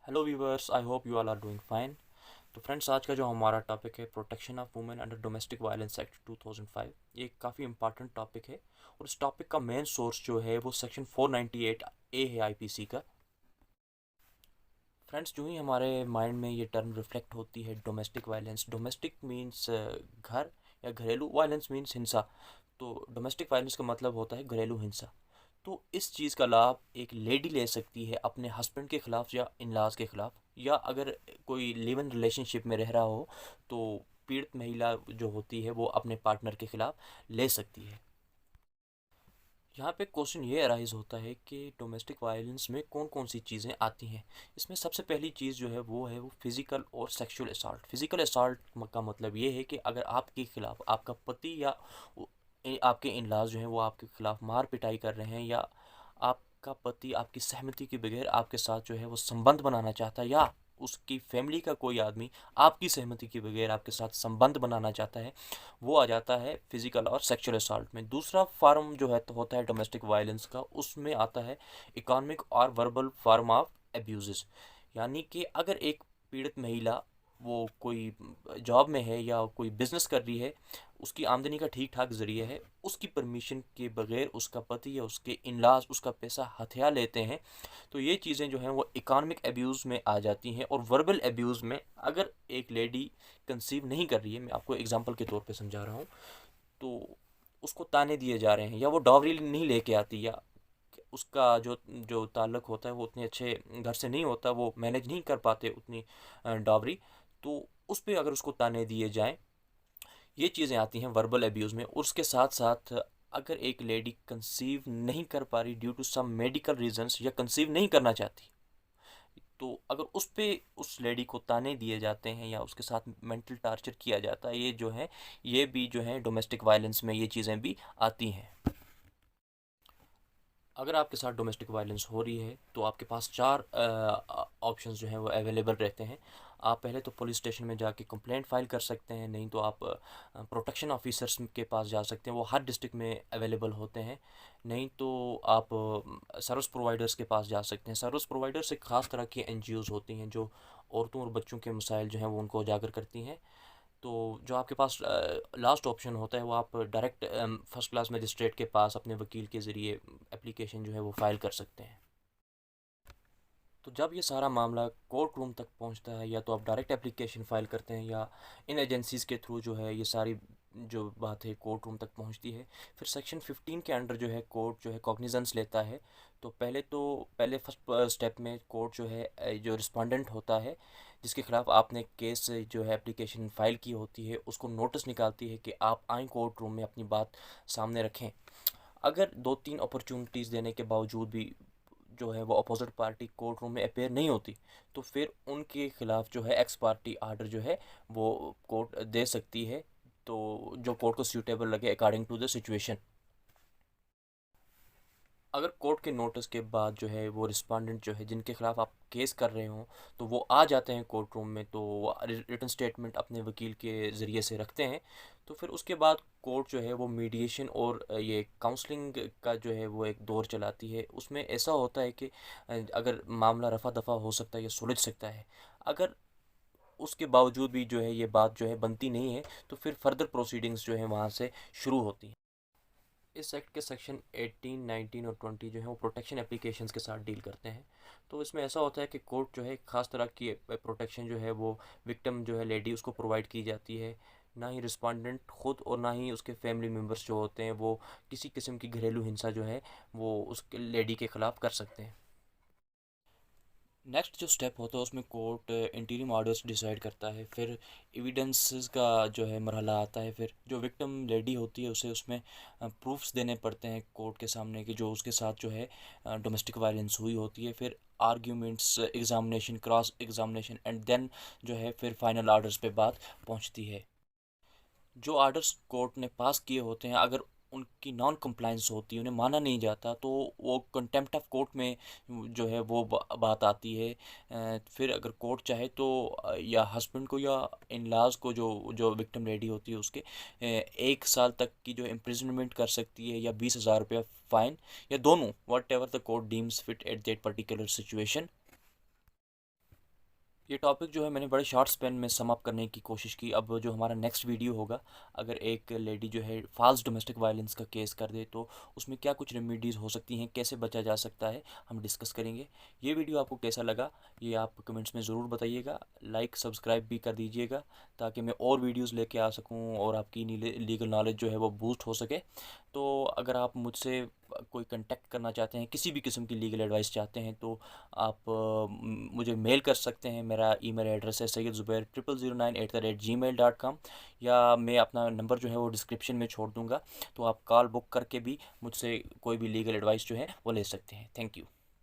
Hello viewers, I hope you all are doing fine. तो friends, आज का जो हमारा टॉपिक है protection of women under domestic violence act 2005। ये काफ़ी इंपॉर्टेंट टॉपिक है और इस टॉपिक का मेन सोर्स जो है वो सेक्शन 498 ए है आईपीसी का। फ्रेंड्स, जो ही हमारे माइंड में ये टर्म रिफ्लेक्ट होती है डोमेस्टिक वायलेंस, डोमेस्टिक मीन्स घर या घरेलू, वायलेंस मीन्स हिंसा। तो डोमेस्टिक वायलेंस का मतलब होता है घरेलू हिंसा। तो इस चीज़ का लाभ एक लेडी ले सकती है अपने हस्बैंड के ख़िलाफ़ या इन लॉज के ख़िलाफ़, या अगर कोई लिव इन रिलेशनशिप में रह रहा हो तो पीड़ित महिला जो होती है वो अपने पार्टनर के ख़िलाफ़ ले सकती है। यहाँ पे क्वेश्चन ये अराइज होता है कि डोमेस्टिक वायलेंस में कौन कौन सी चीज़ें आती हैं। इसमें सबसे पहली चीज़ जो है वो फिज़िकल और सेक्सुअल असॉल्ट। फिज़िकल असॉल्ट का मतलब ये है कि अगर आपके खिलाफ़ आपका पति या आपके इन लॉज जो हैं वो आपके खिलाफ़ मार पिटाई कर रहे हैं, या आपका पति आपकी सहमति के बगैर आपके साथ जो है वो संबंध बनाना चाहता है, या उसकी फैमिली का कोई आदमी आपकी सहमति के बगैर आपके साथ संबंध बनाना चाहता है, वो आ जाता है फिजिकल और सेक्सुअल असॉल्ट में। दूसरा फॉर्म जो है तो होता है डोमेस्टिक वायलेंस का, उसमें आता है इकोनॉमिक और वर्बल फॉर्म ऑफ एब्यूजेस। यानी कि अगर एक पीड़ित महिला वो कोई जॉब में है या कोई बिजनेस कर रही है, उसकी आमदनी का ठीक ठाक ज़रिया है, उसकी परमिशन के बगैर उसका पति या उसके इनलाज उसका पैसा हथिया लेते हैं, तो ये चीज़ें जो हैं वो इकोनॉमिक एब्यूज़ में आ जाती हैं। और वर्बल एब्यूज़ में, अगर एक लेडी कंसीव नहीं कर रही है, मैं आपको एग्जांपल के तौर पे समझा रहा हूँ, तो उसको ताने दिए जा रहे हैं, या वो डॉवरी नहीं लेके आती, या उसका जो जो ताल्लुक होता है वो उतने अच्छे घर से नहीं होता, वो मैनेज नहीं कर पाते उतनी डॉवरी, तो उस पर अगर उसको ताने दिए जाएं, ये चीज़ें आती हैं वर्बल एब्यूज़ में। और उसके साथ साथ अगर एक लेडी कंसीव नहीं कर पा रही due to some medical reasons, या कंसीव नहीं करना चाहती, तो अगर उस पे उस लेडी को ताने दिए जाते हैं या उसके साथ मेंटल टार्चर किया जाता है, ये जो है ये भी जो है डोमेस्टिक वायलेंस में ये चीज़ें भी आती हैं। अगर आपके साथ डोमेस्टिक वायलेंस हो रही है तो आपके पास चार ऑप्शंस जो हैं वो अवेलेबल रहते हैं। आप पहले तो पुलिस स्टेशन में जाके कंप्लेंट फाइल कर सकते हैं, नहीं तो आप प्रोटेक्शन ऑफिसर्स के पास जा सकते हैं, वो हर डिस्ट्रिक्ट में अवेलेबल होते हैं। नहीं तो आप सर्विस प्रोवाइडर्स के पास जा सकते हैं। सर्विस प्रोवाइडर्स एक ख़ास तरह की एनजीओज़ होती हैं जो औरतों और बच्चों के मसाइल जो हैं वो उनको उजागर करती हैं। तो जो आपके पास लास्ट ऑप्शन होता है वो आप डायरेक्ट फर्स्ट क्लास मजिस्ट्रेट के पास अपने वकील के ज़रिए एप्लीकेशन जो है वो फाइल कर सकते हैं। तो जब ये सारा मामला कोर्ट रूम तक पहुंचता है, या तो आप डायरेक्ट एप्लीकेशन फ़ाइल करते हैं, या इन एजेंसीज़ के थ्रू जो है ये सारी जो बात है कोर्ट रूम तक पहुंचती है, फिर सेक्शन 15 के अंडर जो है कोर्ट जो है कॉग्निजेंस लेता है। तो पहले फर्स्ट स्टेप में कोर्ट जो है जो रिस्पोंडेंट होता है जिसके खिलाफ आपने केस जो है एप्लीकेशन फ़ाइल की होती है, उसको नोटिस निकालती है कि आप आएँ कोर्ट रूम में अपनी बात सामने रखें। अगर दो तीन अपॉर्चुनिटीज़ देने के बावजूद भी जो है वो अपोजिट पार्टी कोर्ट रूम में अपेयर नहीं होती, तो फिर उनके खिलाफ जो है एक्स पार्टी आर्डर जो है वो कोर्ट दे सकती है, तो जो कोर्ट को सूटेबल लगे अकॉर्डिंग टू द सिचुएशन। अगर कोर्ट के नोटिस के बाद जो है वो रिस्पोंडेंट जो है जिनके खिलाफ आप केस कर रहे हो, तो वो आ जाते हैं कोर्ट रूम में, तो रिटन स्टेटमेंट अपने वकील के ज़रिए से रखते हैं, तो फिर उसके बाद कोर्ट जो है वो मीडिएशन और ये काउंसलिंग का जो है वो एक दौर चलाती है। उसमें ऐसा होता है कि अगर मामला रफा दफा हो सकता है या सुलझ सकता है। अगर उसके बावजूद भी जो है ये बात जो है बनती नहीं है, तो फिर फर्दर प्रोसीडिंग्स जो है वहाँ से शुरू होती हैं। इस एक्ट के सेक्शन 18, 19 और 20 जो है वो प्रोटेक्शन एप्लीकेशंस के साथ डील करते हैं। तो इसमें ऐसा होता है कि कोर्ट जो है ख़ास तरह की प्रोटेक्शन जो है वो विक्टिम जो है लेडी उसको प्रोवाइड की जाती है। ना ही रिस्पोंडेंट खुद और ना ही उसके फैमिली मेम्बर्स जो होते हैं वो किसी किस्म की घरेलू हिंसा जो है वो उस लेडी के ख़िलाफ़ कर सकते हैं। नेक्स्ट जो स्टेप होता है उसमें कोर्ट इंटीरिम ऑर्डर्स डिसाइड करता है, फिर एविडेंसेस का जो है मरहला आता है, फिर जो विक्टिम लेडी होती है उसे उसमें प्रूफ्स देने पड़ते हैं कोर्ट के सामने कि जो उसके साथ जो है डोमेस्टिक वायलेंस हुई होती है, फिर arguments, examination, cross examination, and then जो है फिर फाइनल ऑर्डर्स पे बात पहुंचती है। जो आर्डर्स कोर्ट ने पास किए होते हैं, अगर उनकी नॉन कंप्लाइंस होती है, उन्हें माना नहीं जाता, तो वो कंटेम्प्ट ऑफ कोर्ट में जो है वो बात आती है। फिर अगर कोर्ट चाहे तो या हस्बैंड को या इन लॉज को, जो जो विक्टिम लेडी होती है उसके 1 साल तक की जो इम्प्रिजनमेंट कर सकती है, या 20,000 रुपया फाइन, या दोनों, what ever the court deems fit at that particular situation. ये टॉपिक जो है मैंने बड़े शॉर्ट स्पेन में सम अप करने की कोशिश की। अब जो हमारा नेक्स्ट वीडियो होगा, अगर एक लेडी जो है फाल्स डोमेस्टिक वायलेंस का केस कर दे तो उसमें क्या कुछ रेमेडीज़ हो सकती हैं, कैसे बचा जा सकता है, हम डिस्कस करेंगे। ये वीडियो आपको कैसा लगा ये आप कमेंट्स में ज़रूर बताइएगा। लाइक सब्सक्राइब भी कर दीजिएगा ताकि मैं और वीडियोज़ लेके आ सकूँ और आपकी लीगल नॉलेज जो है वो बूस्ट हो सके। तो अगर आप मुझसे कोई कांटेक्ट करना चाहते हैं, किसी भी किस्म की लीगल एडवाइस चाहते हैं, तो आप मुझे मेल कर सकते हैं। मेरा ईमेल एड्रेस है sayyid009@gmail.com, या मैं अपना नंबर जो है वो डिस्क्रिप्शन में छोड़ दूंगा, तो आप कॉल बुक करके भी मुझसे कोई भी लीगल एडवाइस जो है वो ले सकते हैं। Thank you.